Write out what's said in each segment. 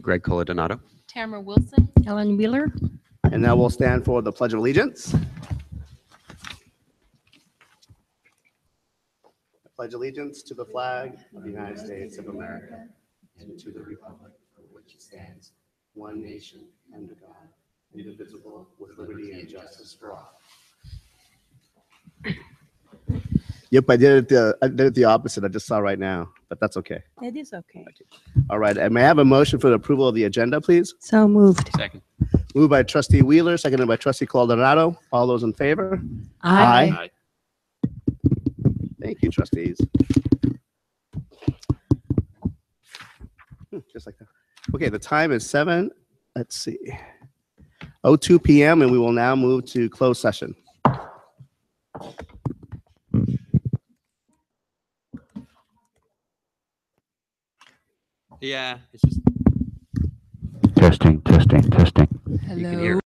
Greg Coladonato. Tamara Wilson. Ellen Wheeler. And now we'll stand for the Pledge of Allegiance. I pledge allegiance to the flag of the United States of America and to the republic for which it stands, one nation, under God, indivisible, with liberty and justice for all. Yep, I did it the opposite. I just saw right now, but that's okay. It is okay. All right, and may I have a motion for the approval of the agenda, please? So moved. Second. Moved by Trustee Wheeler, seconded by Trustee Caldonado. All those in favor? Aye. Thank you, trustees. Just like that. Okay, the time is 7:02 p.m. and we will now move to closed session. Yeah, it's just Testing. you can hear.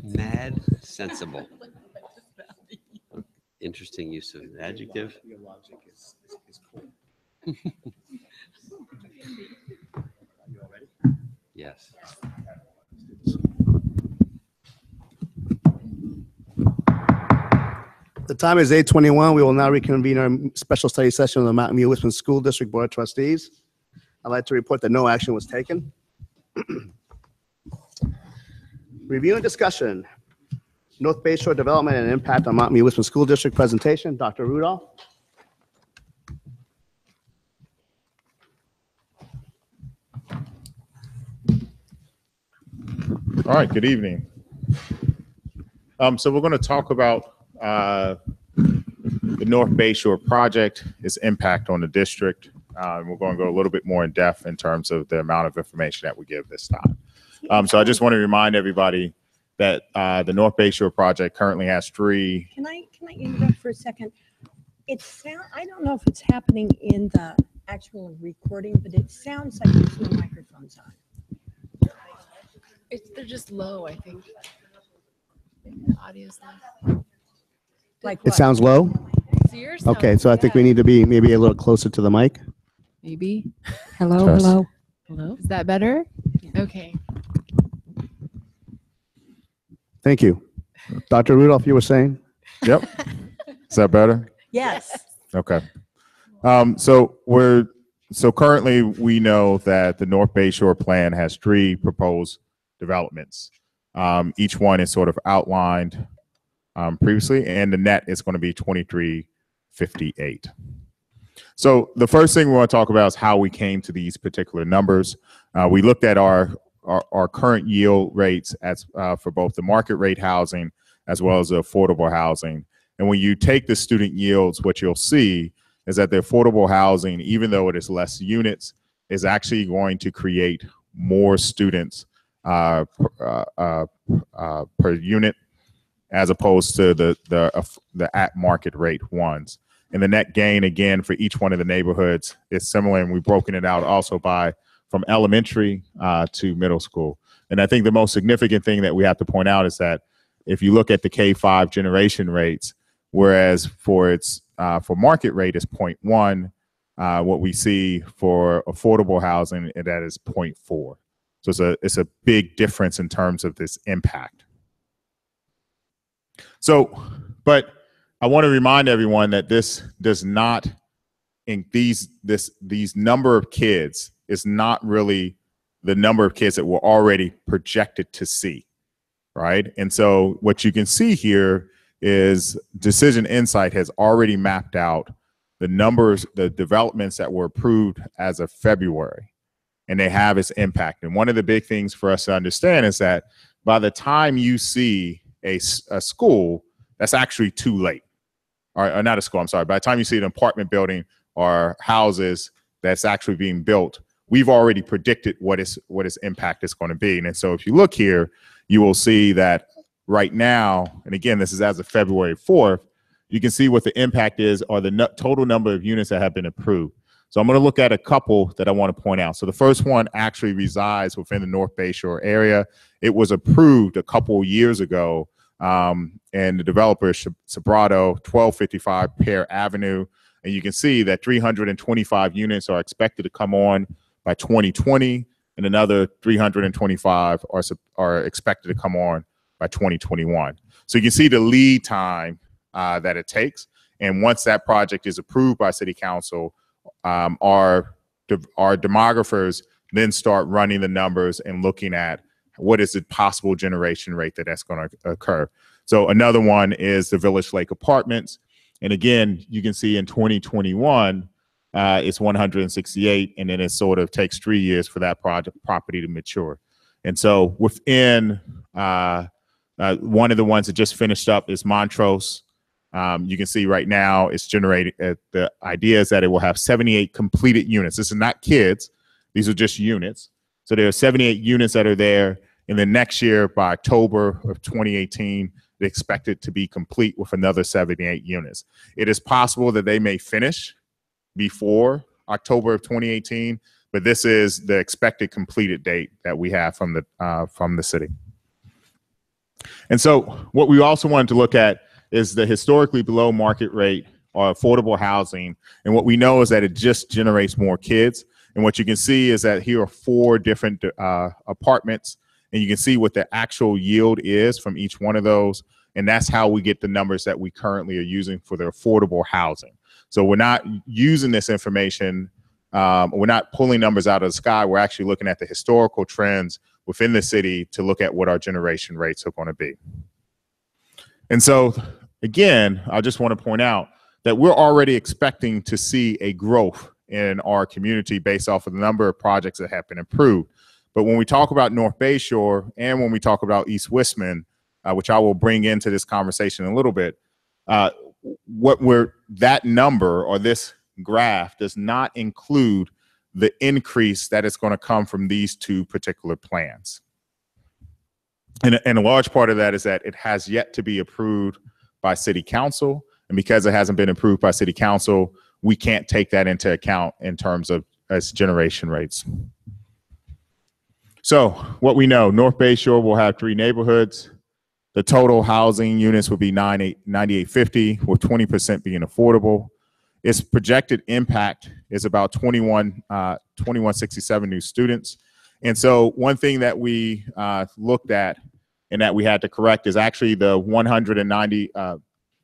Mad sensible. Interesting use of adjective. Your logic is cool. You all ready? Yes. The time is 8:21. We will now reconvene our special study session of the Mountain View Wisconsin School District Board of Trustees. I'd like to report that no action was taken. Review and discussion. North Bay Shore Development and Impact on Mountain View Wisconsin School District presentation. Dr. Rudolph. All right, good evening. So we're going to talk about the North Bay Shore project, its impact on the district. We're going to go a little bit more in depth in terms of the amount of information that we give this time. So I just want to remind everybody that the North Bay Shore project currently has three. Can I interrupt for a second? I don't know if it's happening in the actual recording, but it sounds like there's no microphones on. They're just low, I think. The audio's low. Like It what? sounds low. So yours Okay, sounds so I think we bad. need to be maybe a little closer to the mic. Maybe. Hello, Test. hello. Hello? Is that better? Okay. Thank you. Dr. Rudolph, you were saying? Yep. Is that better? Yes. Okay. So currently we know that the North Bay Shore plan has three proposed developments. Each one is sort of outlined previously, and the net is going to be 2358. So the first thing we want to talk about is how we came to these particular numbers. We looked at our current yield rates as for both the market rate housing as well as the affordable housing. And when you take the student yields, what you'll see is that the affordable housing, even though it is less units, is actually going to create more students per unit as opposed to the at market rate ones. And the net gain, again, for each one of the neighborhoods is similar, and we've broken it out also from elementary to middle school. And I think the most significant thing that we have to point out is that if you look at the K-5 generation rates, whereas for market rate is 0.1, what we see for affordable housing, that is 0.4. So it's a big difference in terms of this impact. So, but I want to remind everyone that this does not, in these number of kids is not really the number of kids that we're already projected to see, right? And so what you can see here is Decision Insight has already mapped out the numbers, the developments that were approved as of February, and they have its impact. And one of the big things for us to understand is that by the time you see a school, that's actually too late. Or not a school, I'm sorry. By the time you see an apartment building or houses that's actually being built, we've already predicted what its impact is going to be. And so if you look here, you will see that right now, and again, this is as of February 4th, you can see what the impact is or the total number of units that have been approved. So I'm going to look at a couple that I want to point out. So the first one actually resides within the North Bay Shore area. It was approved a couple years ago, and the developer is Sobrato, 1255 Pear Avenue. And you can see that 325 units are expected to come on by 2020, and another 325 are expected to come on by 2021. So you can see the lead time that it takes. And once that project is approved by City Council, our demographers then start running the numbers and looking at what is the possible generation rate that's going to occur. So another one is the Village Lake Apartments. And again, you can see in 2021, it's 168, and then it sort of takes 3 years for that property to mature. And so within one of the ones that just finished up is Montrose. You can see right now it's generating, the idea is that it will have 78 completed units. This is not kids. These are just units. So there are 78 units that are there. And then next year, by October of 2018, they expect it to be complete with another 78 units. It is possible that they may finish before October of 2018. but this is the expected completed date that we have from the city. And so what we also wanted to look at is the historically below market rate or affordable housing. And what we know is that it just generates more kids. And what you can see is that here are 4 different apartments, and you can see what the actual yield is from each one of those. And that's how we get the numbers that we currently are using for the affordable housing. So we're not using this information, we're not pulling numbers out of the sky. We're actually looking at the historical trends within the city to look at what our generation rates are going to be. And so, again, I just want to point out that we're already expecting to see a growth in our community based off of the number of projects that have been approved. But when we talk about North Bayshore and when we talk about East Westman, which I will bring into this conversation in a little bit, that number or this graph does not include the increase that is going to come from these 2 particular plans. And a large part of that is that it has yet to be approved by City Council. And because it hasn't been approved by City Council, we can't take that into account in terms of as generation rates. So what we know, North Bayshore will have 3 neighborhoods. The total housing units will be 9,850, with 20% being affordable. Its projected impact is about 2167 new students. And so one thing that we looked at and that we had to correct is actually the 190,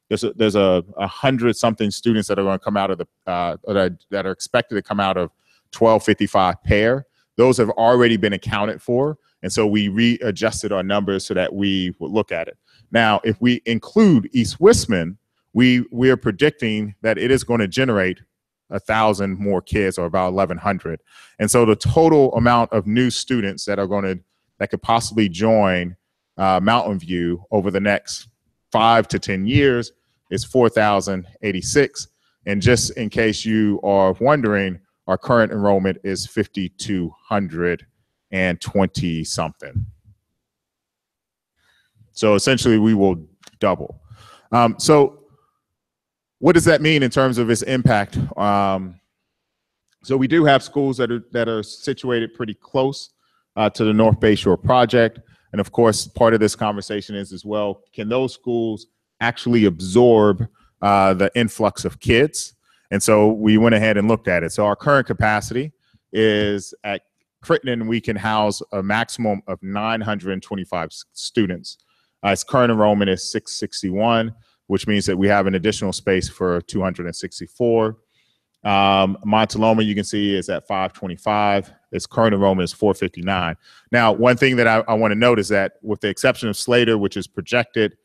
there's a 100 something students that are going to come out of the, that are expected to come out of 1255 pair. Those have already been accounted for. And so we readjusted our numbers so that we would look at it. Now, if we include East Westman, we are predicting that it is going to generate 1,000 more kids, or about 1,100. And so the total amount of new students that could possibly join Mountain View over the next 5 to 10 years is 4,086. And just in case you are wondering, our current enrollment is 5,220 something. So essentially we will double. So what does that mean in terms of its impact? So we do have schools that are situated pretty close to the North Bayshore project. And of course, part of this conversation is as well, can those schools actually absorb the influx of kids? And so we went ahead and looked at it. So our current capacity is at Crittenden, we can house a maximum of 925 students. Its current enrollment is 661, which means that we have an additional space for 264. Montaloma, you can see, is at 525. Its current enrollment is 459. Now, one thing that I want to note is that with the exception of Slater, which is projected,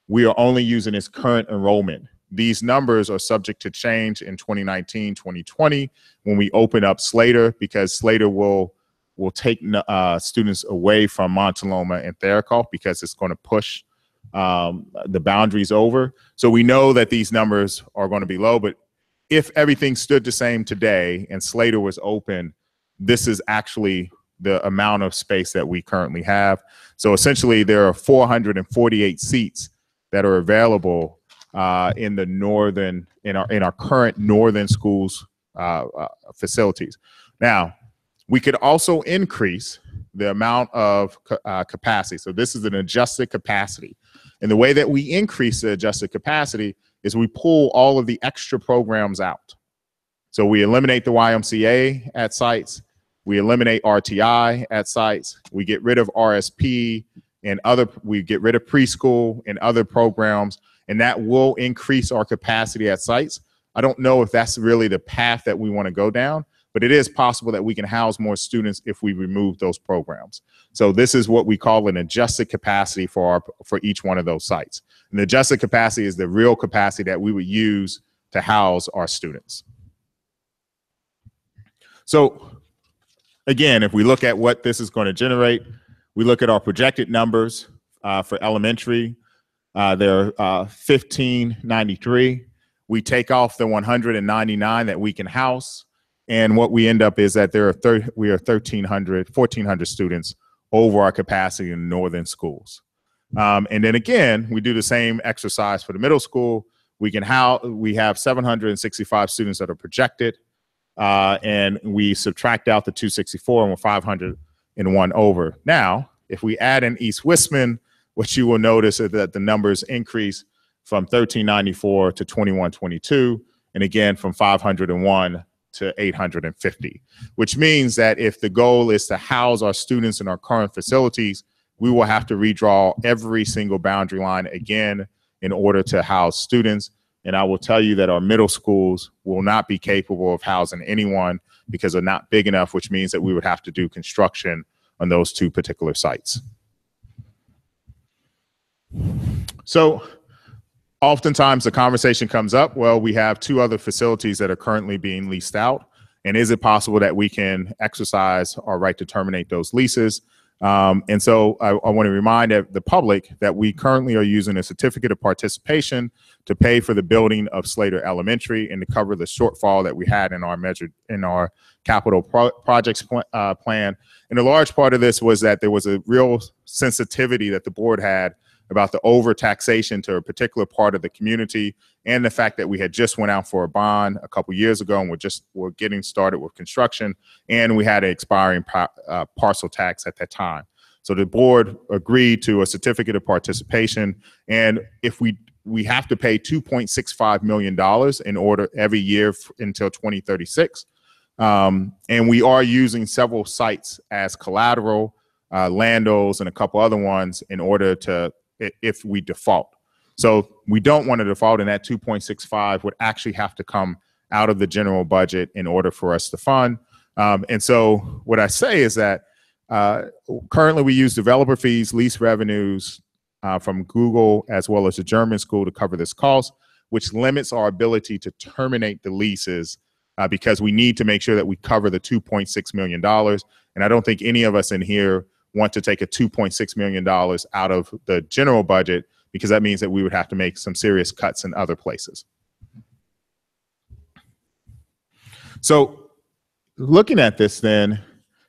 we are only using its current enrollment. These numbers are subject to change in 2019, 2020, when we open up Slater, because Slater will take students away from Montaloma and Therakoff because it's going to push the boundaries over. So we know that these numbers are going to be low, but if everything stood the same today and Slater was open, this is actually the amount of space that we currently have. So essentially there are 448 seats that are available in our current northern schools facilities. Now, we could also increase the amount of capacity. So this is an adjusted capacity. And the way that we increase the adjusted capacity is we pull all of the extra programs out. So we eliminate the YMCA at sites, we eliminate RTI at sites, we get rid of RSP and we get rid of preschool and other programs, and that will increase our capacity at sites. I don't know if that's really the path that we want to go down, but it is possible that we can house more students if we remove those programs. So this is what we call an adjusted capacity for each one of those sites. And the adjusted capacity is the real capacity that we would use to house our students. So again, if we look at what this is going to generate, we look at our projected numbers for elementary. They're 1,593. We take off the 199 that we can house. And what we end up is that we are 1,400 students over our capacity in northern schools. And then again, we do the same exercise for the middle school. We have 765 students that are projected. and we subtract out the 264, and we're 501 over. Now, if we add in East Westman, what you will notice is that the numbers increase from 1394 to 2122, and again from 501 to 850, which means that if the goal is to house our students in our current facilities, we will have to redraw every single boundary line again in order to house students. And I will tell you that our middle schools will not be capable of housing anyone because they're not big enough, which means that we would have to do construction on those two particular sites. So oftentimes the conversation comes up, well, we have two other facilities that are currently being leased out. And is it possible that we can exercise our right to terminate those leases? And so I want to remind the public that we currently are using a certificate of participation to pay for the building of Slater Elementary and to cover the shortfall that we had in our capital projects plan. And a large part of this was that there was a real sensitivity that the board had about the overtaxation to a particular part of the community, and the fact that we had just went out for a bond a couple years ago and we're getting started with construction, and we had an expiring parcel tax at that time. So the board agreed to a certificate of participation, and if we have to pay $2.65 million in order every year until 2036. And we are using several sites as collateral, Landos and a couple other ones in order to, if we default. So we don't want to default, and that 2.65 would actually have to come out of the general budget in order for us to fund. And so what I say is that currently we use developer fees, lease revenues from Google as well as the German school to cover this cost, which limits our ability to terminate the leases because we need to make sure that we cover the $2.6 million. And I don't think any of us in here want to take a $2.6 million out of the general budget, because that means that we would have to make some serious cuts in other places. So looking at this then,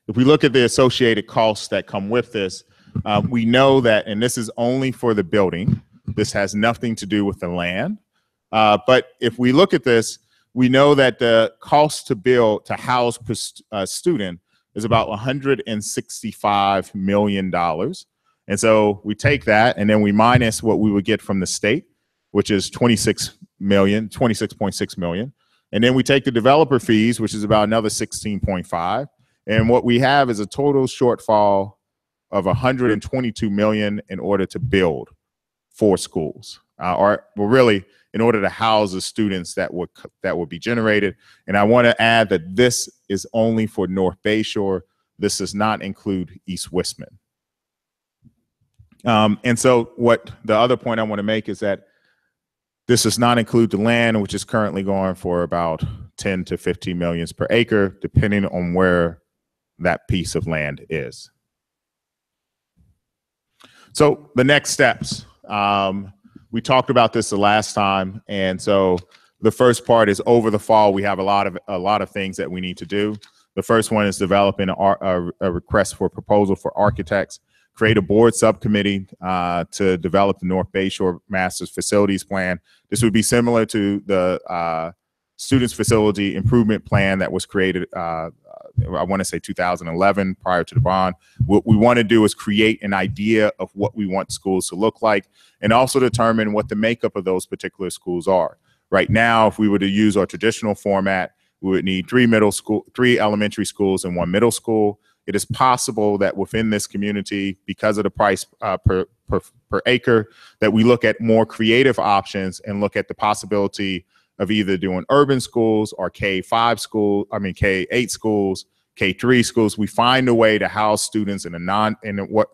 if we look at the associated costs that come with this, we know that, and this is only for the building, this has nothing to do with the land. But if we look at this, we know that the cost to build, to house per student is about $165 million. And so we take that and then we minus what we would get from the state, which is $26.6 million. And then we take the developer fees, which is about another 16.5. And what we have is a total shortfall of $122 million in order to build 4 schools, or well, really in order to house the students that would be generated. And I want to add that this is only for North Bayshore. This does not include East Westman. And so what the other point I want to make is that this does not include the land, which is currently going for about 10 to 15 millions per acre, depending on where that piece of land is. So the next steps, we talked about this the last time. And so the first part is over the fall, we have a lot of things that we need to do. The first one is developing a request for proposal for architects, create a board subcommittee to develop the North Bayshore Masters Facilities Plan. This would be similar to the Students Facility Improvement Plan that was created, I want to say 2011, prior to the bond. What we want to do is create an idea of what we want schools to look like, and also determine what the makeup of those particular schools are. Right now, if we were to use our traditional format, we would need 3 elementary schools and 1 middle school. It is possible that within this community, because of the price per acre, that we look at more creative options and look at the possibility of either doing urban schools or K-8 schools, K-3 schools. We find a way to house students in what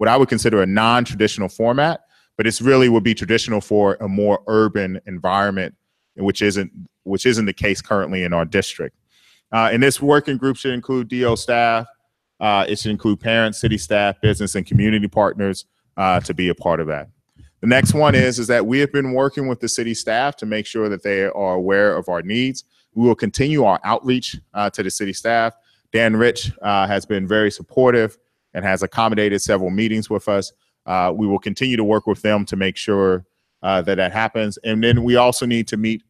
I would consider a non-traditional format, but it's really would be traditional for a more urban environment, which isn't the case currently in our district. And this working group should include DO staff. It should include parents, city staff, business, and community partners to be a part of that. The next one is that we have been working with the city staff to make sure that they are aware of our needs. We will continue our outreach to the city staff. Dan Rich has been very supportive and has accommodated several meetings with us. We will continue to work with them to make sure that happens. And then we also need to meet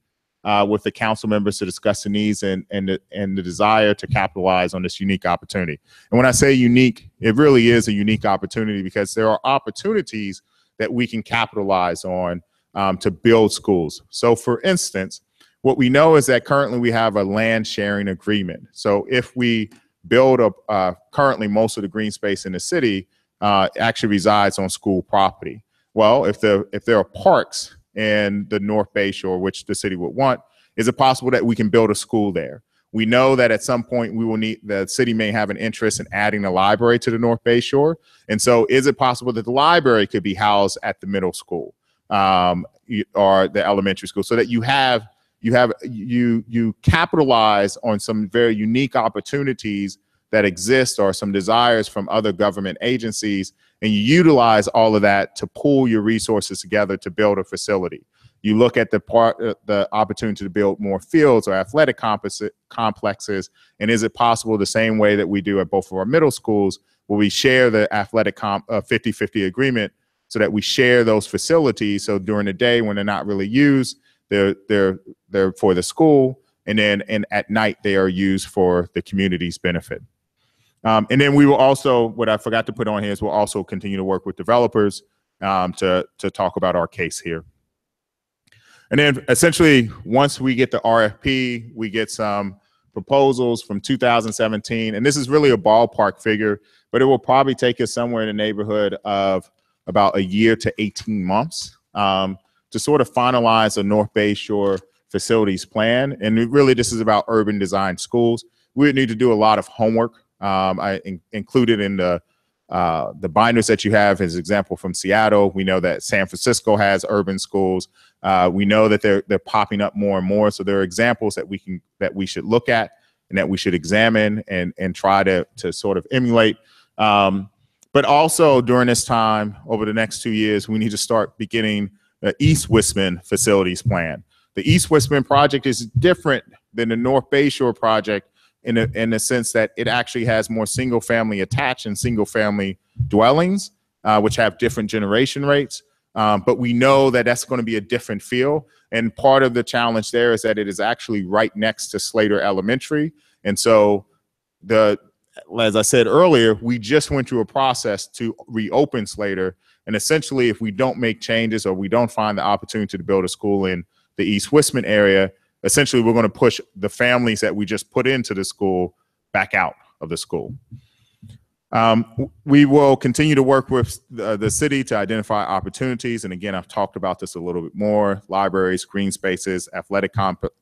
with the council members to discuss the needs and the desire to capitalize on this unique opportunity. And when I say unique, it really is a unique opportunity because there are opportunities that we can capitalize on to build schools. So for instance, what we know is that currently we have a land sharing agreement. So if we build currently most of the green space in the city actually resides on school property. Well, if there are parks in the North Bay Shore, which the city would want, is it possible that we can build a school there? We know that at some point the city may have an interest in adding a library to the North Bay Shore. And so is it possible that the library could be housed at the middle school or the elementary school so that you capitalize on some very unique opportunities that exist or some desires from other government agencies, and you utilize all of that to pool your resources together to build a facility. You look at the opportunity to build more fields or athletic complexes, and is it possible the same way that we do at both of our middle schools, where we share the athletic 50-50 agreement so that we share those facilities, so during the day when they're not really used, they're for the school, and at night they are used for the community's benefit. And then we will also, what I forgot to put on here is we'll also continue to work with developers to talk about our case here. And then essentially, once we get the RFP, we get some proposals from 2017. And this is really a ballpark figure, but it will probably take us somewhere in the neighborhood of about a year to 18 months to sort of finalize a North Bay Shore facilities plan. And really, this is about urban design schools. We would need to do a lot of homework. I included in the binders that you have as example from Seattle. We know that San Francisco has urban schools. We know that they're popping up more and more. So there are examples that we should look at and that we should examine and try to sort of emulate. But also during this time, over the next 2 years, we need to start beginning the East Westman facilities plan. The East Westman project is different than the North Bay Shore project in the sense that it actually has more single family attached and single family dwellings, which have different generation rates. But we know that that's going to be a different feel. And part of the challenge there is that it is actually right next to Slater Elementary. And so as I said earlier, we just went through a process to reopen Slater. And essentially, if we don't make changes or we don't find the opportunity to build a school in the East Westman area, essentially, we're going to push the families that we just put into the school back out of the school. We will continue to work with the city to identify opportunities. And again, I've talked about this a little bit more: libraries, green spaces, athletic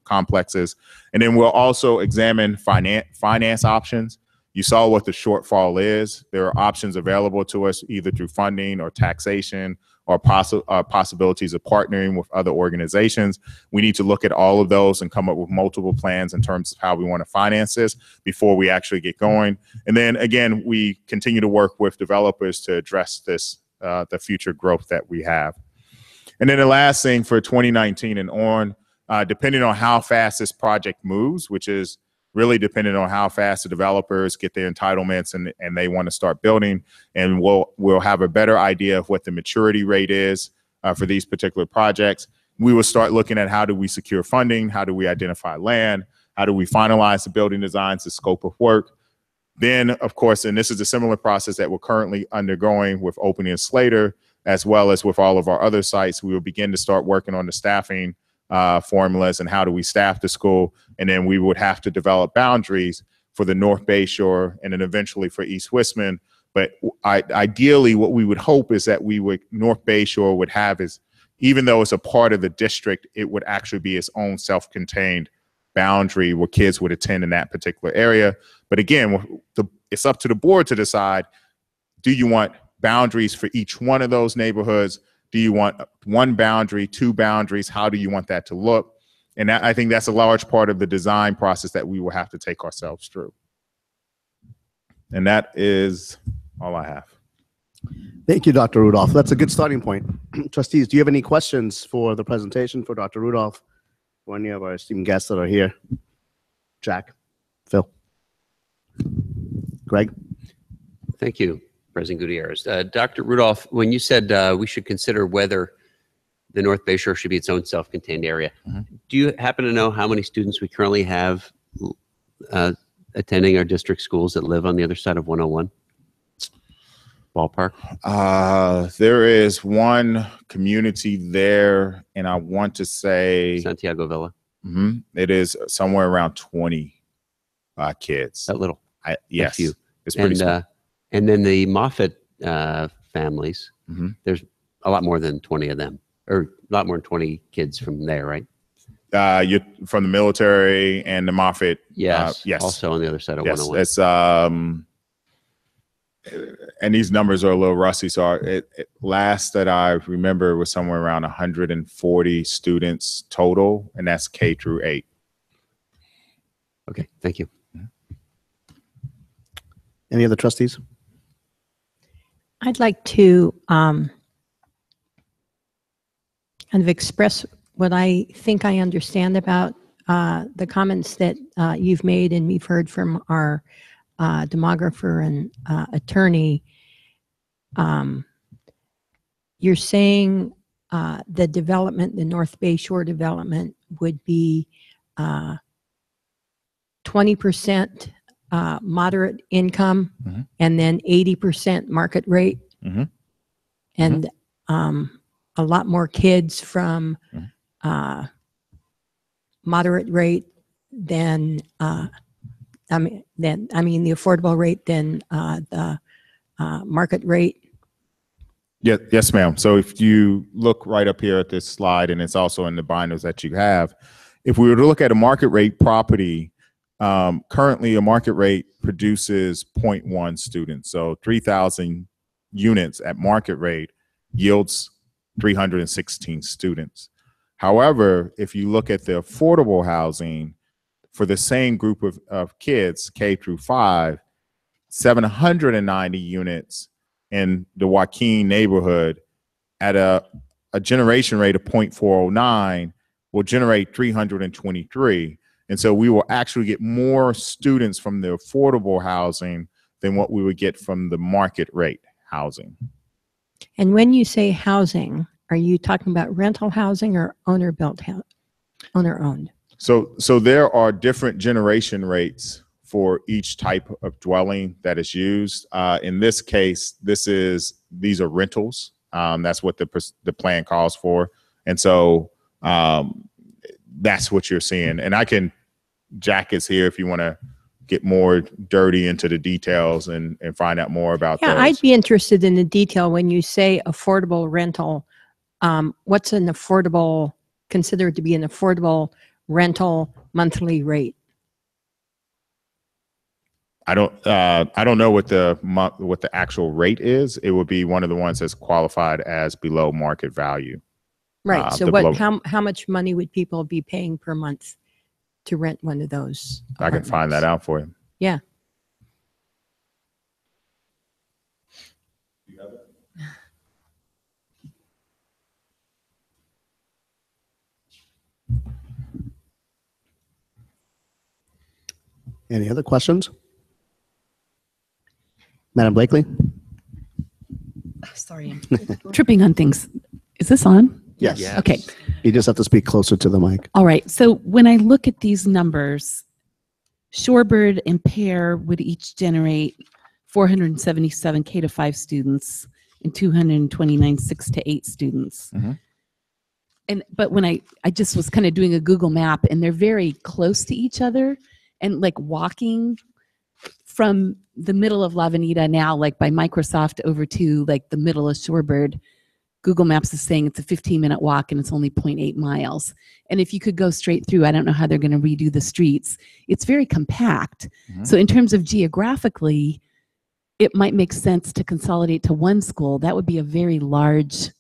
complexes. And then we'll also examine finance options. You saw what the shortfall is. There are options available to us either through funding or taxation or possibilities of partnering with other organizations. We need to look at all of those and come up with multiple plans in terms of how we want to finance this before we actually get going. And then again, we continue to work with developers to address this, the future growth that we have. And then the last thing for 2019 and on, depending on how fast this project moves, which is really dependent on how fast the developers get their entitlements and they want to start building. And we'll have a better idea of what the maturity rate is for these particular projects. We will start looking at how do we secure funding, how do we identify land, how do we finalize the building designs, the scope of work. Then, of course, and this is a similar process that we're currently undergoing with opening in Slater, as well as with all of our other sites, we will begin to start working on the staffing formulas and how do we staff the school. And then we would have to develop boundaries for the North Bay Shore and then eventually for East Westman. But ideally, what we would hope is that North Bay Shore would have is, even though it's a part of the district, it would actually be its own self-contained boundary where kids would attend in that particular area. But again, it's up to the board to decide, do you want boundaries for each one of those neighborhoods? Do you want one boundary, two boundaries? How do you want that to look? And I think that's a large part of the design process that we will have to take ourselves through. And that is all I have. Thank you, Dr. Rudolph. That's a good starting point. Trustees, do you have any questions for the presentation for Dr. Rudolph or any of our esteemed guests that are here? Jack, Phil, Greg? Thank you, President Gutierrez. Dr. Rudolph, when you said we should consider whether the North Bay Shore should be its own self-contained area. Do you happen to know how many students we currently have attending our district schools that live on the other side of 101? Ballpark? There is one community there, and I want to say Santiago Villa. it is somewhere around 20 kids. That little. Yes, few. it's pretty And, small. and then the Moffat families, Mhm. there's a lot more than 20 of them, or a lot more than 20 kids from there, right? You're from the military and the Moffat. Yes. Yes. Also on the other side of Yes, 101. it's and these numbers are a little rusty. So last that I remember was somewhere around 140 students total, and that's K through 8. Okay, thank you. Any other trustees? I'd like to kind of express what I think I understand about the comments that you've made and we've heard from our demographer and attorney. You're saying the development, the North Bay Shore development, would be 20% moderate income Mhm. and then 80% market rate, Mhm. and a lot more kids from Mhm. moderate rate than the affordable rate than the market rate. Yes, ma'am. So if you look right up here at this slide, and it's also in the binders that you have, if we were to look at a market rate property, currently a market rate produces 0.1 students. So 3,000 units at market rate yields 316 students. However, if you look at the affordable housing for the same group of kids, K through 5, 790 units in the Joaquin neighborhood at a generation rate of 0.409 will generate 323. And so we will actually get more students from the affordable housing than what we would get from the market rate housing. And when you say housing, are you talking about rental housing or owner-built owner-owned? So there are different generation rates for each type of dwelling that is used. In this case, these are rentals. That's what the plan calls for. And so that's what you're seeing. And Jack is here if you want to get more dirty into the details and find out more about Yeah, those. I'd be interested in the detail when you say affordable rental. What's considered to be an affordable rental monthly rate? I don't know what the actual rate is. It would be one of the ones that's qualified as below market value. Right. So the how much money would people be paying per month to rent one of those? I can find that out for you. Yeah. Any other questions? Madam Blakely? Sorry, I'm tripping on things. Is this on? Yes. Yes. Okay. You just have to speak closer to the mic. All right. So when I look at these numbers, Shorebird and Pear would each generate 477 K to 5 students and 229 6 to 8 students. Mhm. But when I just was kind of doing a Google map, and they're very close to each other, and like walking from the middle of La Avenida now, like by Microsoft, over to like the middle of Shorebird, Google Maps is saying it's a 15-minute walk and it's only 0.8 miles. And if you could go straight through, I don't know how they're going to redo the streets. It's very compact. Mhm. So in terms of geographically, it might make sense to consolidate to one school. That would be a very large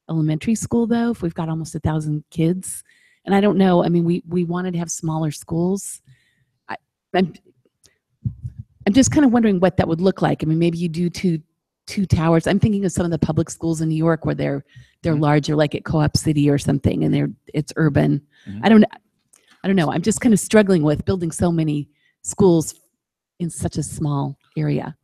elementary school, though, if we've got almost 1,000 kids. And I don't know. I mean, we wanted to have smaller schools. I'm just kind of wondering what that would look like. I mean, maybe you do two towers. I'm thinking of some of the public schools in New York where they're larger, like at Co-op City or something, and it's urban. Mhm. I don't know. I'm just kind of struggling with building so many schools in such a small area.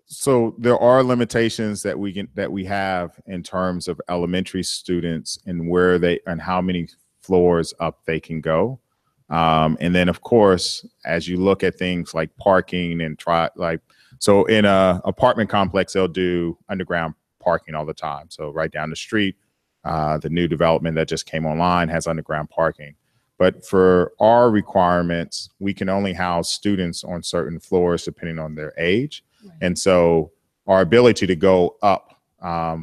So there are limitations that we have in terms of elementary students and where they and how many floors up they can go. And then of course, as you look at things like parking and so in a apartment complex, they'll do underground parking all the time. So right down the street, the new development that just came online has underground parking. But for our requirements, we can only house students on certain floors depending on their age. And so our ability to go up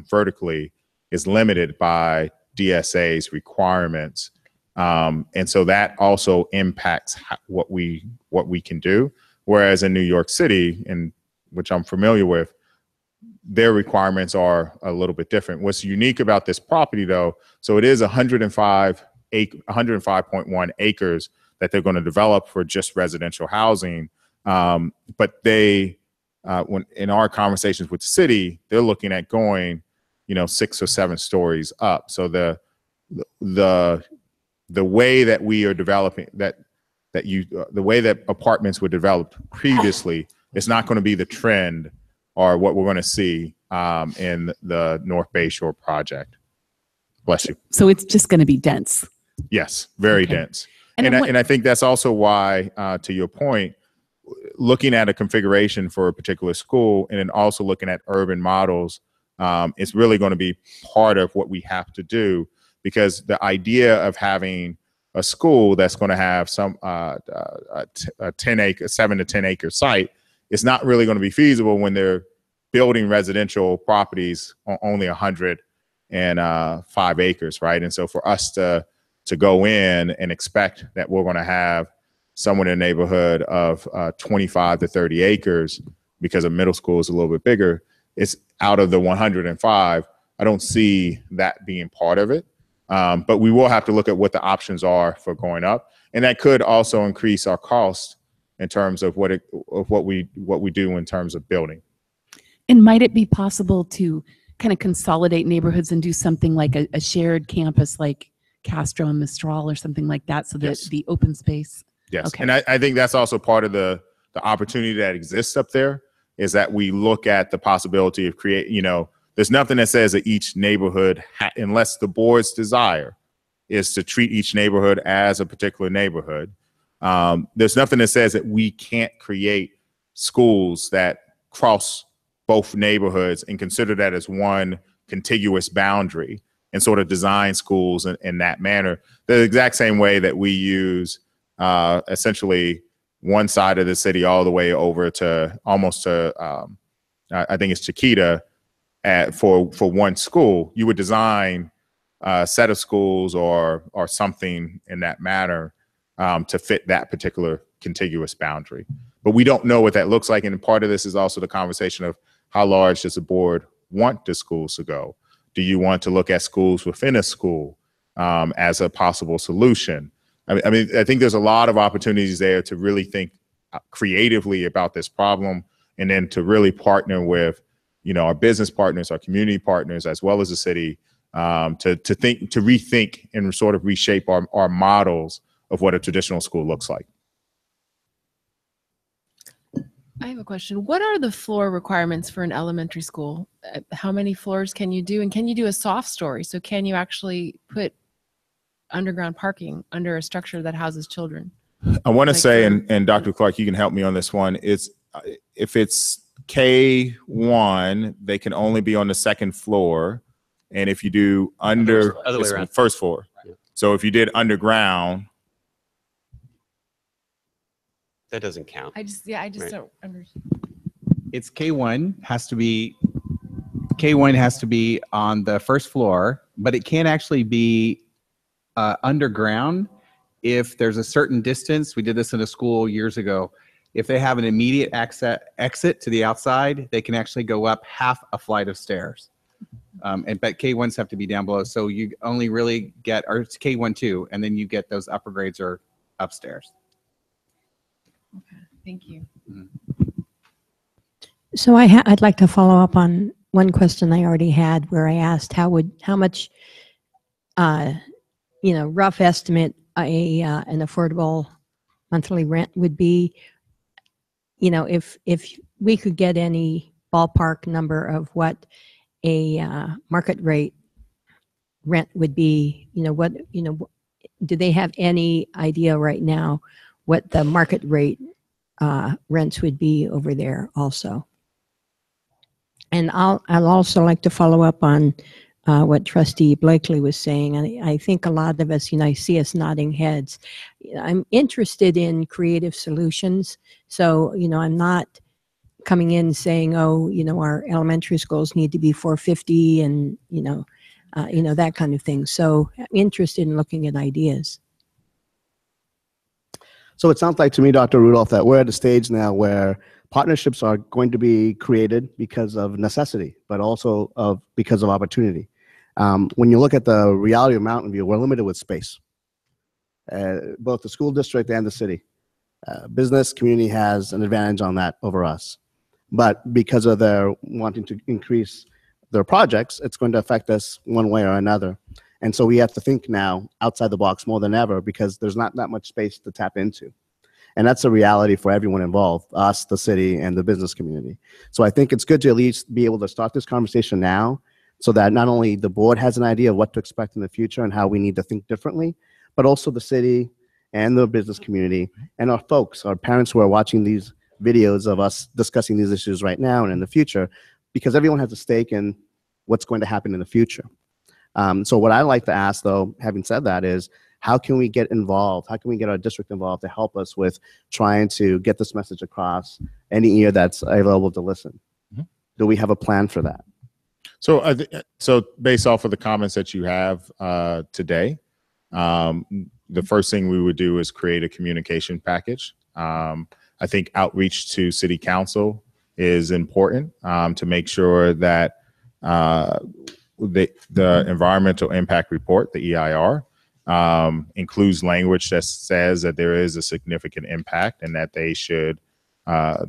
vertically is limited by DSA's requirements. And so that also impacts what we can do. Whereas in New York City, and which I'm familiar with, their requirements are a little bit different. What's unique about this property though, so it is 105.1 acres that they're going to develop for just residential housing. But they, when in our conversations with the city, they're looking at going, 6 or 7 stories up. So the way that we are developing the way that apartments were developed previously is not going to be the trend or what we're going to see in the North Bay Shore project. Bless you. So it's just going to be dense. Yes, very Okay. dense. And And then I think that's also why, to your point, looking at a configuration for a particular school and then also looking at urban models is really going to be part of what we have to do, because the idea of having a school that's going to have some a 7 to 10 acre site is not really going to be feasible when they're building residential properties on only 105 acres, right? And so for us to go in and expect that we're going to have somewhere in the neighborhood of 25 to 30 acres because a middle school is a little bit bigger, it's out of the 105. I don't see that being part of it. But we will have to look at what the options are for going up. And that could also increase our cost in terms of what we do in terms of building. And might it be possible to kind of consolidate neighborhoods and do something like a shared campus like Castro and Mistral or something like that, so that Yes. the open space? Yes. Okay. And I think that's also part of the opportunity that exists up there, is that we look at the possibility of there's nothing that says that each neighborhood, unless the board's desire is to treat each neighborhood as a particular neighborhood. There's nothing that says that we can't create schools that cross both neighborhoods and consider that as one contiguous boundary and sort of design schools in that manner. The exact same way that we use essentially one side of the city all the way over to almost to, I think it's Chiquita, for one school. You would design a set of schools or something in that manner to fit that particular contiguous boundary. But we don't know what that looks like. And part of this is also the conversation of how large does the board want the schools to go? Do you want to look at schools within a school as a possible solution? I mean, I think there's a lot of opportunities there to really think creatively about this problem, and then to really partner with our business partners, our community partners, as well as the city, to rethink and sort of reshape our models of what a traditional school looks like. I have a question. What are the floor requirements for an elementary school? How many floors can you do? And can you do a soft story? So can you actually put underground parking under a structure that houses children? I want to Like say, for- and Dr. Clark, you can help me on this one. If it's K1, they can only be on the second floor. And if you do Other way it's around. first floor. Yeah. So if you did underground, That doesn't count. I just Right. don't understand. It's K1 has to be on the first floor, but it can actually be underground if there's a certain distance. We did this in a school years ago. If they have an immediate exit to the outside, they can actually go up half a flight of stairs. But K1s have to be down below. So you only really get, or it's K1 too, and then you get those upper grades are upstairs. Okay, thank you. So I'd like to follow up on one question I already had, where I asked how much, rough estimate an affordable monthly rent would be. If we could get any ballpark number of what a market rate rent would be? Do they have any idea right now what the market rate rents would be over there also? And I'll also like to follow up on what Trustee Blakely was saying. I think a lot of us, I see us nodding heads. I'm interested in creative solutions. So, I'm not coming in saying, oh, our elementary schools need to be 450 and, that kind of thing. So I'm interested in looking at ideas. So it sounds like to me, Dr. Rudolph, that we're at a stage now where partnerships are going to be created because of necessity, but also because of opportunity. When you look at the reality of Mountain View, we're limited with space, both the school district and the city. Business community has an advantage on that over us. But because of their wanting to increase their projects, it's going to affect us one way or another. And so we have to think now outside the box more than ever because there's not that much space to tap into. And that's a reality for everyone involved, us, the city, and the business community. So I think it's good to at least be able to start this conversation now so that not only the board has an idea of what to expect in the future and how we need to think differently, but also the city and the business community and our folks, our parents who are watching these videos of us discussing these issues right now and in the future, because everyone has a stake in what's going to happen in the future. So what I like to ask, though, having said that, is how can we get involved? How can we get our district involved to help us with trying to get this message across any ear that's available to listen? Mm-hmm. Do we have a plan for that? So, so based off of the comments that you have today, the first thing we would do is create a communication package. I think outreach to city council is important to make sure that the environmental impact report, the EIR, includes language that says that there is a significant impact and that they should,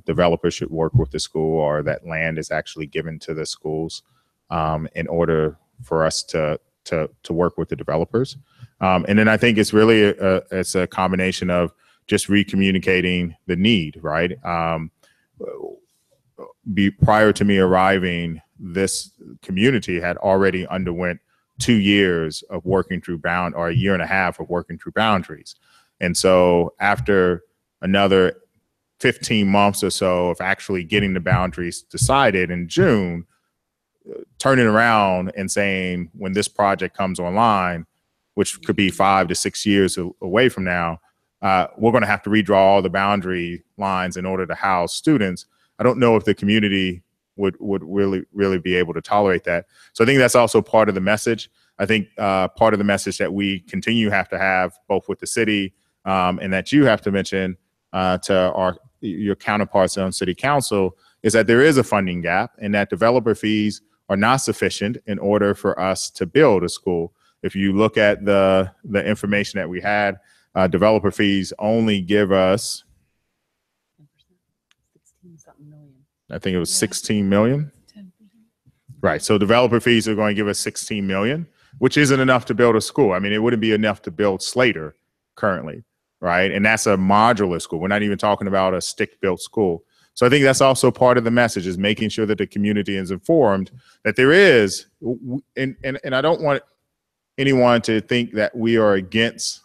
developers should work with the school or that land is actually given to the schools in order for us to work with the developers. And then I think it's really it's a combination of just recommunicating the need, right? Prior to me arriving, this community had already underwent 2 years of working through or a year and a half of working through boundaries. And so after another 15 months or so of actually getting the boundaries decided in June, turning around and saying, when this project comes online, which could be 5 to 6 years away from now, we're going to have to redraw all the boundary lines in order to house students. I don't know if the community would really be able to tolerate that. So I think that's also part of the message. I think part of the message that we continue have to have both with the city and that you have to mention to your counterparts on city council is that there is a funding gap and that developer fees are not sufficient in order for us to build a school. If you look at the information that we had, developer fees only give us, I think it was 16 million. Right. So developer fees are going to give us 16 million, which isn't enough to build a school. I mean, it wouldn't be enough to build Slater currently. Right. And that's a modular school. We're not even talking about a stick built school. So I think that's also part of the message is making sure that the community is informed that there is, and I don't want anyone to think that we are against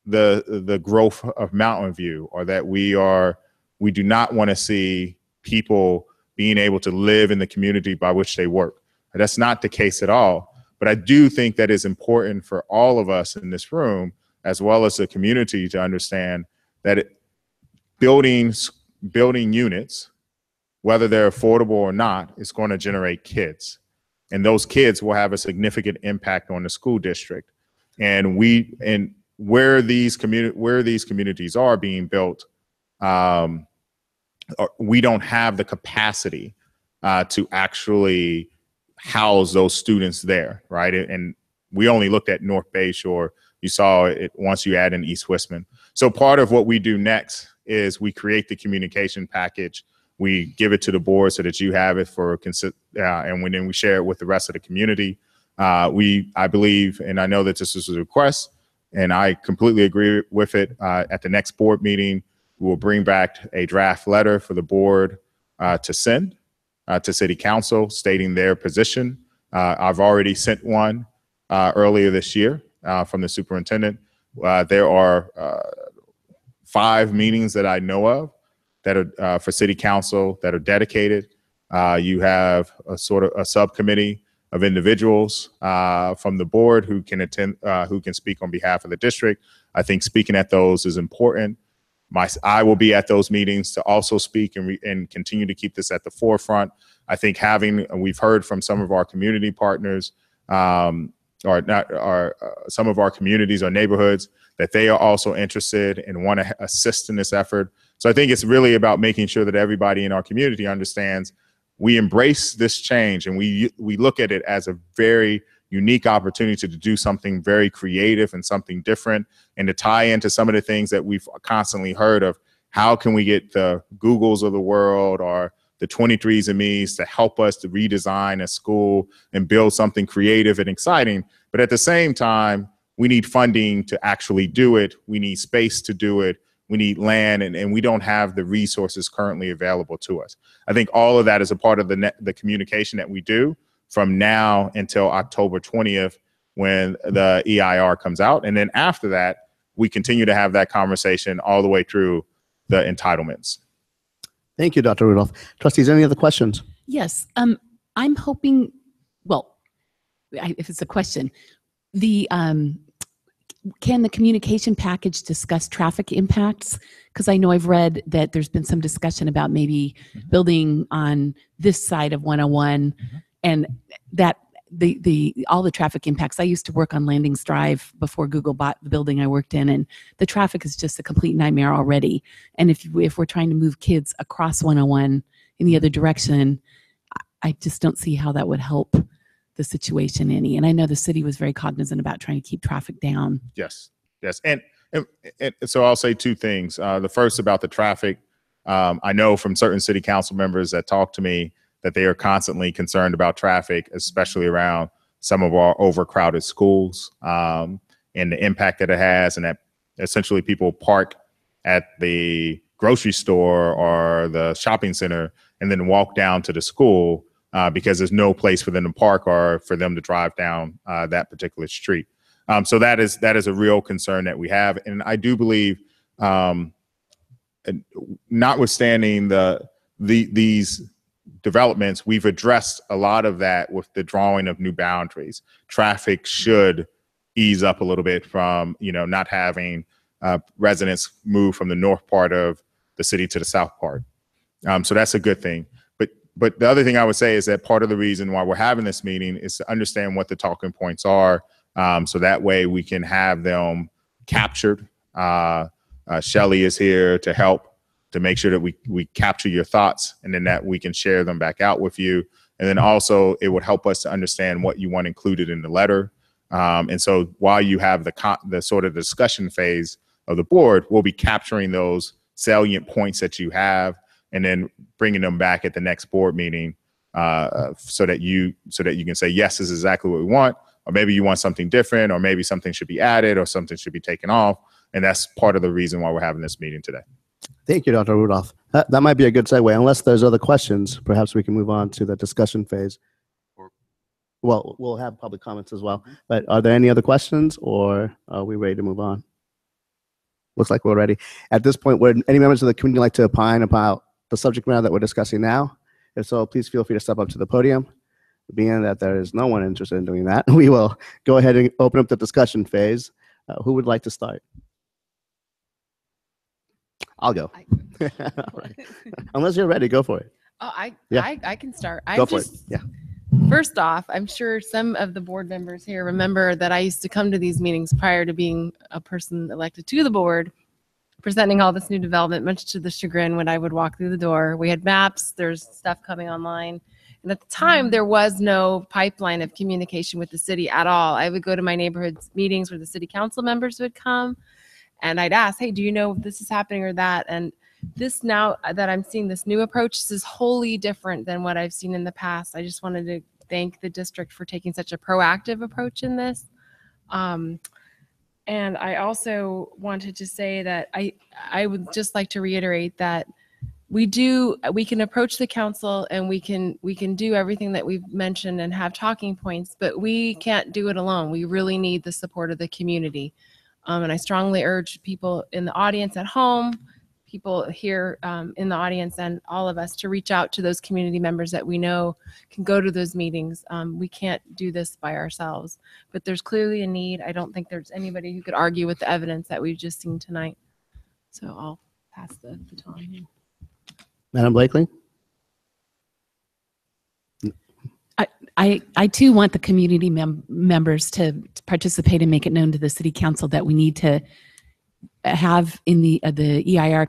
the growth of Mountain View or that we do not want to see people being able to live in the community by which they work. That's not the case at all. But I do think that it's important for all of us in this room, as well as the community, to understand that building units, whether they're affordable or not, is going to generate kids. And those kids will have a significant impact on the school district. And where these communities are being built, we don't have the capacity to actually house those students there, right? And we only looked at North Bay Shore. You saw it once you add in East Westman. So part of what we do next is we create the communication package. We give it to the board so that you have it for and then we share it with the rest of the community. I believe, and I know that this is a request, and I completely agree with it. At the next board meeting, we will bring back a draft letter for the board to send to City Council stating their position. I've already sent one earlier this year from the superintendent. There are 5 meetings that I know of that are for City Council that are dedicated. You have a sort of a subcommittee of individuals from the board who can attend, who can speak on behalf of the district. I think speaking at those is important. I will be at those meetings to also speak and continue to keep this at the forefront. I think we've heard from some of our community partners, some of our communities or neighborhoods, that they are also interested and want to assist in this effort. So I think it's really about making sure that everybody in our community understands we embrace this change, and we look at it as a very unique opportunity to do something very creative and something different, and to tie into some of the things that we've constantly heard of. How can we get the Googles of the world or the 23andMe's to help us to redesign a school and build something creative and exciting? But at the same time, we need funding to actually do it. We need space to do it. We need land, and we don't have the resources currently available to us. I think all of that is a part of the communication that we do from now until October 20th, when the EIR comes out. And then after that, we continue to have that conversation all the way through the entitlements. Thank you, Dr. Rudolph. Trustees, any other questions? Yes. I'm hoping, well, if it's a question, can the communication package discuss traffic impacts? Because I know I've read that there's been some discussion about maybe building on this side of 101, and that all the traffic impacts. I used to work on Landings Drive before Google bought the building I worked in, and the traffic is just a complete nightmare already. And if we're trying to move kids across 101 in the other direction, I just don't see how that would help the situation any. And I know the city was very cognizant about trying to keep traffic down. Yes. And so I'll say 2 things. The first about the traffic. I know from certain city council members that talk to me that they are constantly concerned about traffic, especially around some of our overcrowded schools, and the impact that it has, and that essentially people park at the grocery store or the shopping center and then walk down to the school because there's no place for them to park or for them to drive down that particular street. So that is a real concern that we have. And I do believe, notwithstanding these developments, we've addressed a lot of that with the drawing of new boundaries. Traffic should ease up a little bit from, not having residents move from the north part of the city to the south part. So that's a good thing. But the other thing I would say is that part of the reason why we're having this meeting is to understand what the talking points are, so that way we can have them captured. Shelley is here to help to make sure that we capture your thoughts, and then that we can share them back out with you. And then also it would help us to understand what you want included in the letter. And so while you have the sort of discussion phase of the board, we'll be capturing those salient points that you have, and then bringing them back at the next board meeting, so that you can say, yes, this is exactly what we want, or maybe you want something different, or maybe something should be added or something should be taken off. And that's part of the reason why we're having this meeting today. Thank you, Dr. Rudolph. That might be a good segue. Unless there's other questions, perhaps we can move on to the discussion phase. Well, we'll have public comments as well. But are there any other questions, or are we ready to move on? Looks like we're ready. At this point, would any members of the community like to opine about the subject matter that we're discussing now? If so, please feel free to step up to the podium. Being that there is no one interested in doing that, we will go ahead and open up the discussion phase. Who would like to start? I'll go. All right. Unless you're ready, go for it. Oh, I can start. Go for it. Yeah. First off, I'm sure some of the board members here remember that I used to come to these meetings prior to being a person elected to the board, presenting all this new development, much to the chagrin when I would walk through the door. We had maps, there's stuff coming online. And at the time, there was no pipeline of communication with the city at all. I would go to my neighborhood meetings where the city council members would come, and I'd ask, hey, do you know if this is happening or that? And this, now that I'm seeing this new approach, this is wholly different than what I've seen in the past. I just wanted to thank the district for taking such a proactive approach in this. And I also wanted to say that I would just like to reiterate that we can approach the council and we can do everything that we've mentioned and have talking points, but we can't do it alone. We really need the support of the community. And I strongly urge people in the audience at home, people here in the audience, and all of us to reach out to those community members that we know can go to those meetings. We can't do this by ourselves, but there's clearly a need. I don't think there's anybody who could argue with the evidence that we've just seen tonight. So I'll pass the baton. Madam Blakely? I too want the community members to participate and make it known to the city council that we need to have in the EIR,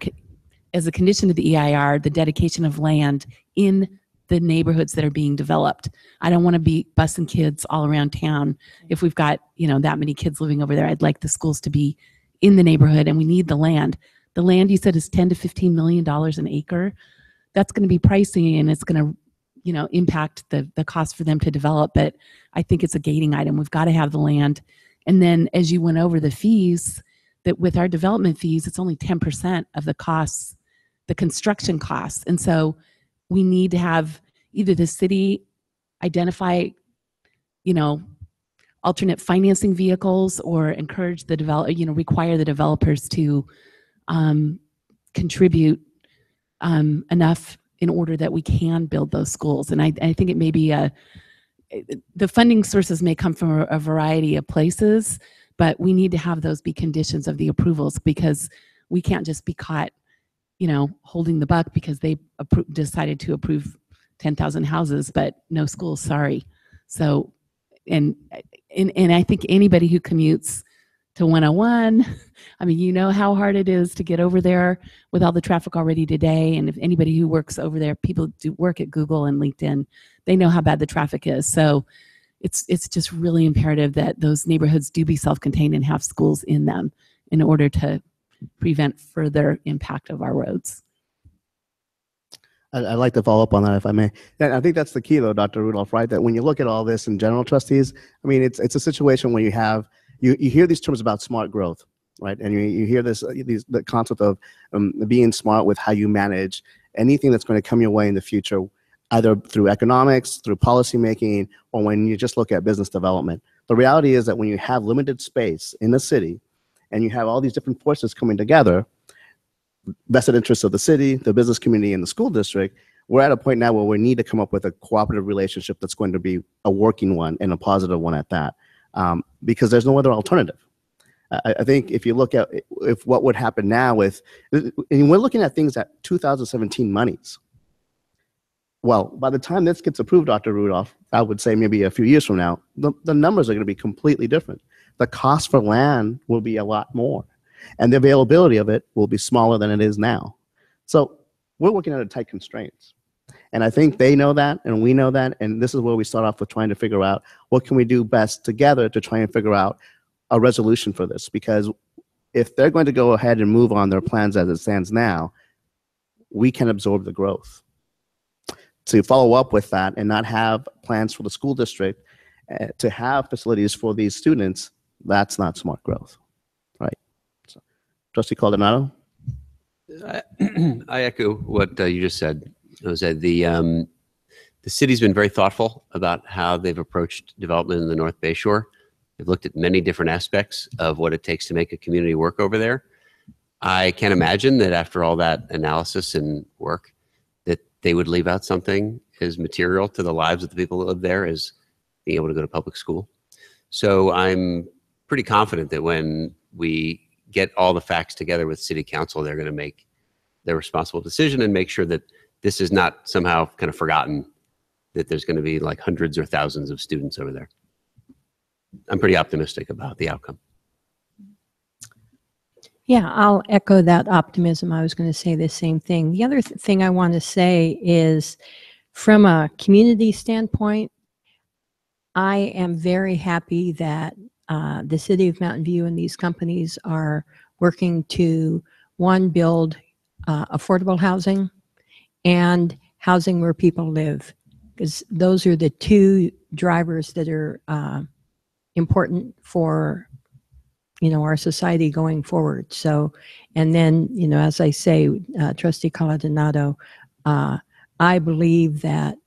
as a condition of the EIR, the dedication of land in the neighborhoods that are being developed. I don't want to be busing kids all around town. If we've got, that many kids living over there, I'd like the schools to be in the neighborhood, and we need the land. The land, you said, is $10 to $15 million an acre. That's going to be pricey, and it's going to impact the cost for them to develop, but I think it's a gating item. We've got to have the land. And then as you went over the fees, that with our development fees, it's only 10% of the costs, the construction costs. And so we need to have either the city identify, alternate financing vehicles, or encourage the require the developers to contribute enough in order that we can build those schools. And I think it may be the funding sources may come from a variety of places, but we need to have those be conditions of the approvals, because we can't just be caught, holding the buck because they decided to approve 10,000 houses, but no schools, sorry. So, and I think anybody who commutes to 101, I mean, how hard it is to get over there with all the traffic already today. And if anybody who works over there, people do work at Google and LinkedIn, they know how bad the traffic is. So it's just really imperative that those neighborhoods do be self-contained and have schools in them in order to prevent further impact of our roads. I'd like to follow up on that, if I may. And I think that's the key, though, Dr. Rudolph, right? That when you look at all this in general, trustees, I mean, it's a situation where you have, you hear these terms about smart growth, right? And you hear the concept of being smart with how you manage anything that's going to come your way in the future, either through economics, through policy making, or when you just look at business development. The reality is that when you have limited space in the city and you have all these different forces coming together, vested interests of the city, the business community, and the school district, we're at a point now where we need to come up with a cooperative relationship that's going to be a working one and a positive one at that, because there's no other alternative. I think if you look at what would happen now and we're looking at things at 2017 monies. Well, by the time this gets approved, Dr. Rudolph, I would say maybe a few years from now, the numbers are going to be completely different. The cost for land will be a lot more, and the availability of it will be smaller than it is now. So we're looking at tight constraints. And I think they know that, and we know that, and this is where we start off with trying to figure out what can we do best together to try and figure out a resolution for this. Because if they're going to go ahead and move on their plans as it stands now, we can absorb the growth. To follow up with that and not have plans for the school district to have facilities for these students, that's not smart growth, right? So, Trustee Caldonado? I echo what you just said, Jose. The city's been very thoughtful about how they've approached development in the North Bay Shore. They've looked at many different aspects of what it takes to make a community work over there. I can't imagine that after all that analysis and work, that they would leave out something as material to the lives of the people that live there as being able to go to public school. So I'm pretty confident that when we get all the facts together with city council, they're going to make their responsible decision and make sure that this is not somehow kind of forgotten, that there's going to be like hundreds or thousands of students over there. I'm pretty optimistic about the outcome. Yeah, I'll echo that optimism. I was going to say the same thing. The other thing I want to say is, from a community standpoint, I am very happy that the city of Mountain View and these companies are working to, one, build affordable housing and housing where people live, because those are the two drivers that are important for our society going forward. So, and then, as I say, Trustee Coladonado, I believe that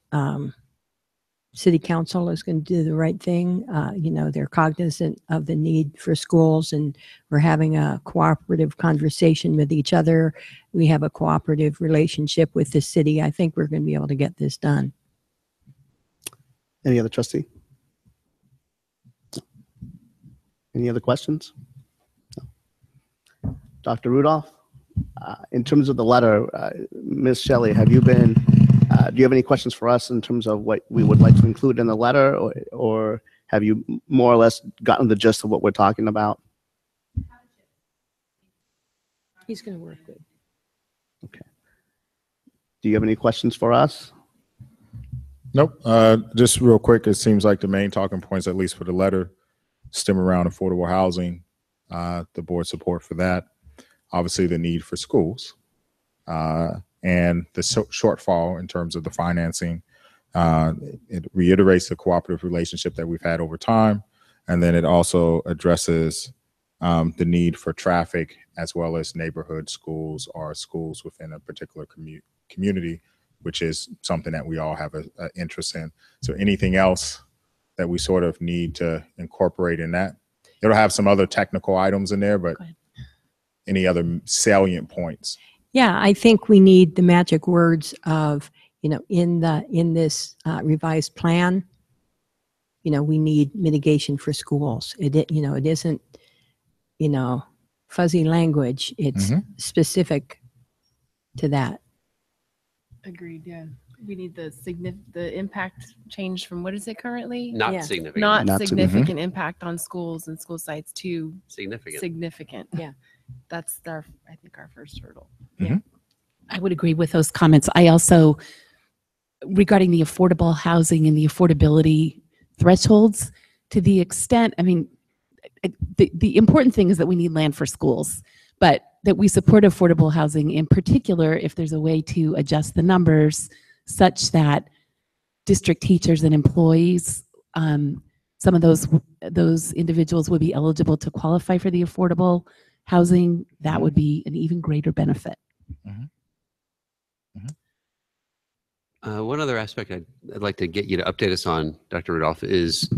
City Council is going to do the right thing. They're cognizant of the need for schools, and we're having a cooperative conversation with each other. We have a cooperative relationship with the city. I think we're going to be able to get this done. Any other trustee? Any other questions? No. Dr. Rudolph, in terms of the letter, Ms. Shelley, do you have any questions for us in terms of what we would like to include in the letter, or have you more or less gotten the gist of what we're talking about? He's going to work with. Okay. Do you have any questions for us? Nope. Just real quick, it seems like the main talking points, at least for the letter, stem around affordable housing, the board support for that, obviously the need for schools, and the shortfall in terms of the financing. It reiterates the cooperative relationship that we've had over time, and then it also addresses the need for traffic as well as neighborhood schools or schools within a particular community, which is something that we all have an interest in. So anything else that we sort of need to incorporate in that? It'll have some other technical items in there, but any other salient points? Yeah, I think we need the magic words of, in this revised plan, we need mitigation for schools. It isn't, fuzzy language. It's specific to that. Agreed. Yeah. We need the impact change from what is it currently? Not Yeah. significant. Not significant impact on schools and school sites to Significant. significant. Yeah. That's I think our first hurdle. I would agree with those comments. I also, regarding the affordable housing and the affordability thresholds, to the extent, the important thing is that we need land for schools, but that we support affordable housing, in particular, if there's a way to adjust the numbers such that district teachers and employees, some of those individuals would be eligible to qualify for the affordable housing. That would be an even greater benefit. One other aspect I'd like to get you to update us on, Dr. Rudolph, is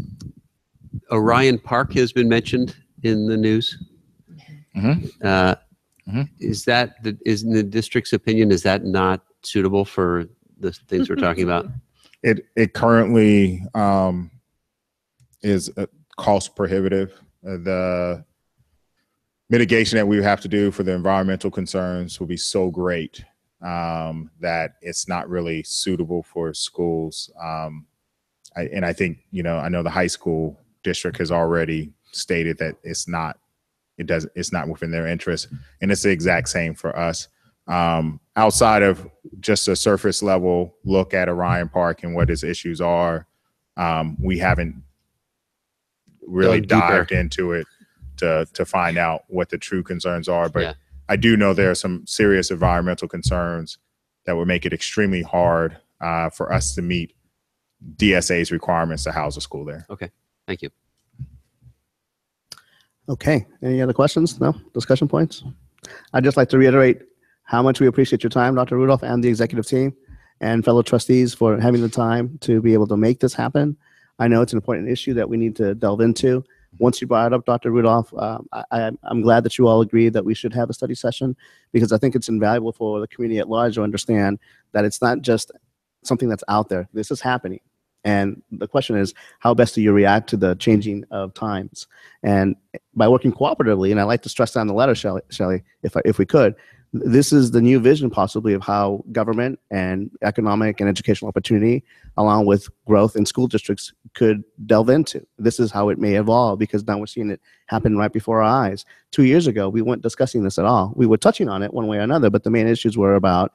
Orion Park has been mentioned in the news. Is that in the district's opinion, is that not suitable for the things we're talking about? It currently is cost prohibitive. The mitigation that we would have to do for the environmental concerns will be so great that it's not really suitable for schools. I think, I know the high school district has already stated that it's not within their interest, and it's the exact same for us. Outside of just a surface level look at Orion Park and what its issues are, we haven't really dived into it to find out what the true concerns are. But I do know there are some serious environmental concerns that would make it extremely hard for us to meet DSA's requirements to house a school there. Okay, thank you. Okay. Any other questions? No? Discussion points? I'd just like to reiterate how much we appreciate your time, Dr. Rudolph, and the executive team and fellow trustees for having the time to be able to make this happen. I know it's an important issue that we need to delve into. Once you brought it up, Dr. Rudolph, I'm glad that you all agree that we should have a study session, because I think it's invaluable for the community at large to understand that it's not just something that's out there. This is happening. And the question is, how best do you react to the changing of times? And by working cooperatively, and I like to stress down the letter, Shelley, if we could, this is the new vision possibly of how government and economic and educational opportunity, along with growth in school districts, could delve into. This is how it may evolve, because now we're seeing it happen right before our eyes. 2 years ago, we weren't discussing this at all. We were touching on it one way or another, but the main issues were about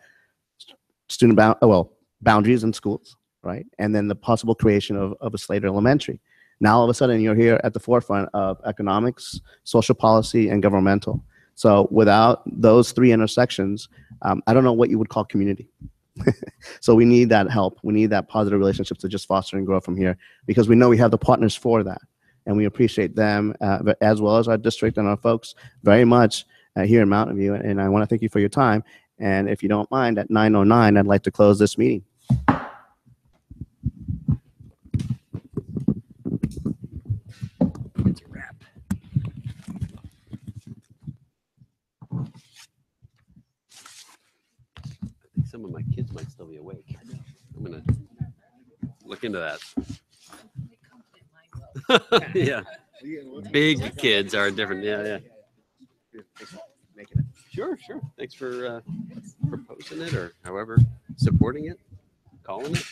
boundaries in schools, right? And then the possible creation of a Slater Elementary. Now, all of a sudden, you're here at the forefront of economics, social policy, and governmental. So without those three intersections, I don't know what you would call community. So we need that help. We need that positive relationship to just foster and grow from here, because we know we have the partners for that. and we appreciate them as well as our district and our folks very much here in Mountain View. And I want to thank you for your time. And if you don't mind, at 9:09, I'd like to close this meeting. It's a wrap. I think some of my kids might still be awake. I'm gonna look into that. Yeah, big kids are different. Yeah. Sure. Thanks for proposing it, or however supporting it, calling it.